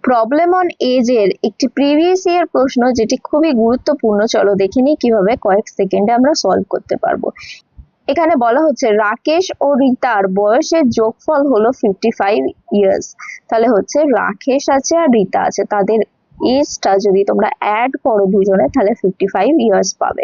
Problem on age এর একটি previous year প্রশ্ন, যেটি খুবই গুরুত্বপূর্ণ। চলো দেখে নিই কিভাবে কয়েক সেকেন্ডে আমরা সলভ করতে পারবো। এখানে বলা হচ্ছে রাকেশ ও রিতার বয়সের যোগফল হলো 55 ইয়ার্স। তাহলে হচ্ছে রাকেশ আছে আর রিতা আছে, তাদের এজটা যদি তোমরা অ্যাড করো দুজনে তাহলে 55 ইয়ার্স পাবে।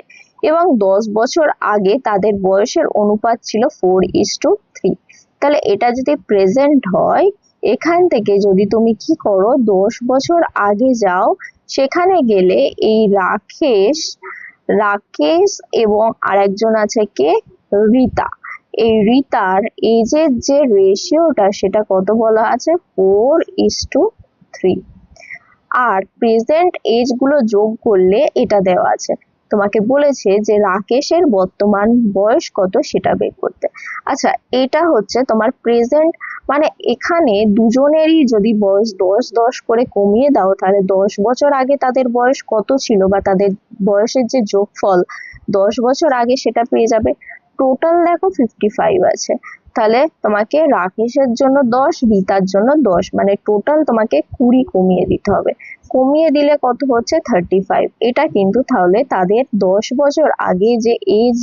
এবং 10 বছর আগে তাদের বয়সের অনুপাত ছিল 4:3। তাহলে এটা যদি প্রেজেন্ট হয়, এখান থেকে যদি তুমি কি করো 10 বছর আগে যাও, সেখানে গেলে এই রাকেশ এবং আরেকজন আছে কে, রিতা। এই রিতার এজের যে রেশিওটা সেটা কত বলা আছে, 4:3। আর প্রেজেন্ট এজ গুলো যোগ করলে এটা দেওয়া আছে, তোমাকে বলেছে যে রাকেশের বর্তমান বয়স কত সেটা বের করতে। আচ্ছা, এটা হচ্ছে তোমার প্রেজেন্ট, মানে এখানে দুজনেরই যদি বয়স 10 করে কমিয়ে দাও, তাহলে 10 বছর আগে তাদের বয়স কত ছিল বা তাদের বয়সের যে যোগফল 10 বছর আগে সেটা পেয়ে যাবে। টোটাল দেখো 55 আছে, তাহলে তোমাকে রাকেশের জন্য 10, রিতার জন্য 10, মানে টোটাল তোমাকে 20 কমিয়ে দিতে হবে। কমিয়ে দিলে কত হচ্ছে, 35। এটা কিন্তু তাহলে তাদের 10 বছর আগে যে এজ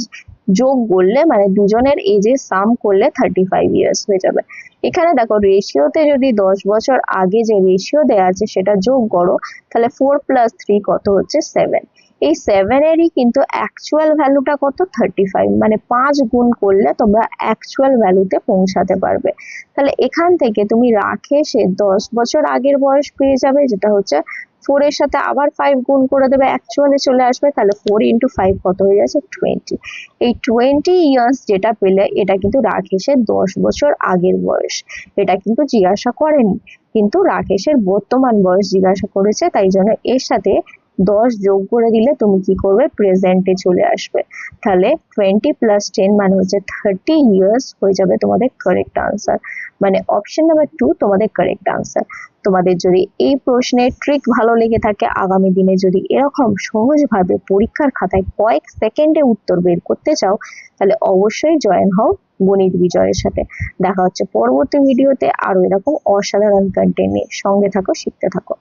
যোগ করলে, মানে দুজনের এজের সাম করলে 35 ইয়ার্স হয়ে যাবে। এখানে দেখো রেশিওতে যদি 10 বছর আগে যে রেশিও দেওয়া আছে সেটা যোগ করো, তাহলে 4 + 3 কত হচ্ছে, 7। এই 7 এরই কিন্তু অ্যাকচুয়াল ভ্যালুটা কত, 35। মানে 5 গুণ করলে তোমরা অ্যাকচুয়াল ভ্যালুতে পৌঁছাতে পারবে। তাহলে এখান থেকে তুমি রাকেশের 10 বছর আগের বয়স পেয়ে যাবে, যেটা হচ্ছে 4 এর সাথে আবার 5 গুণ করে দেবে, অ্যাকচুয়ালে চলে আসবে। তাহলে 4 × 5 কত হয়ে যাচ্ছে, 20। এই 20 ইয়ার্স যেটা পেলে, এটা কিন্তু রাকেশের 10 বছর আগের বয়স। এটা কিন্তু জিজ্ঞাসা করেনি, কিন্তু রাকেশের বর্তমান বয়স জিজ্ঞাসা করেছে, তাই জন্য এর সাথে 10 যোগ করে দিলে তুমি কি করবে, প্রেজেন্টে চলে আসবে। তাহলে 20 + 10 মানে হচ্ছে 30 ইয়ার্স হয়ে যাবে তোমাদের কারেক্ট আনসার। মানে অপশন নাম্বার 2 তোমাদের কারেক্ট আনসার। তোমাদের যদি এই প্রশ্নের ট্রিক ভালো লেগে থাকে, আগামী দিনে যদি এরকম সহজভাবে পরীক্ষার খাতায় কয়েক সেকেন্ডে উত্তর বের করতে চাও, তাহলে অবশ্যই জয়েন হও গণিত বিজয়ের সাথে। দেখা হচ্ছে পরবর্তী ভিডিওতে আরো এরকম অসাধারণ কন্টেন্ট নিয়ে। সঙ্গে থাকো, শিখতে থাকো।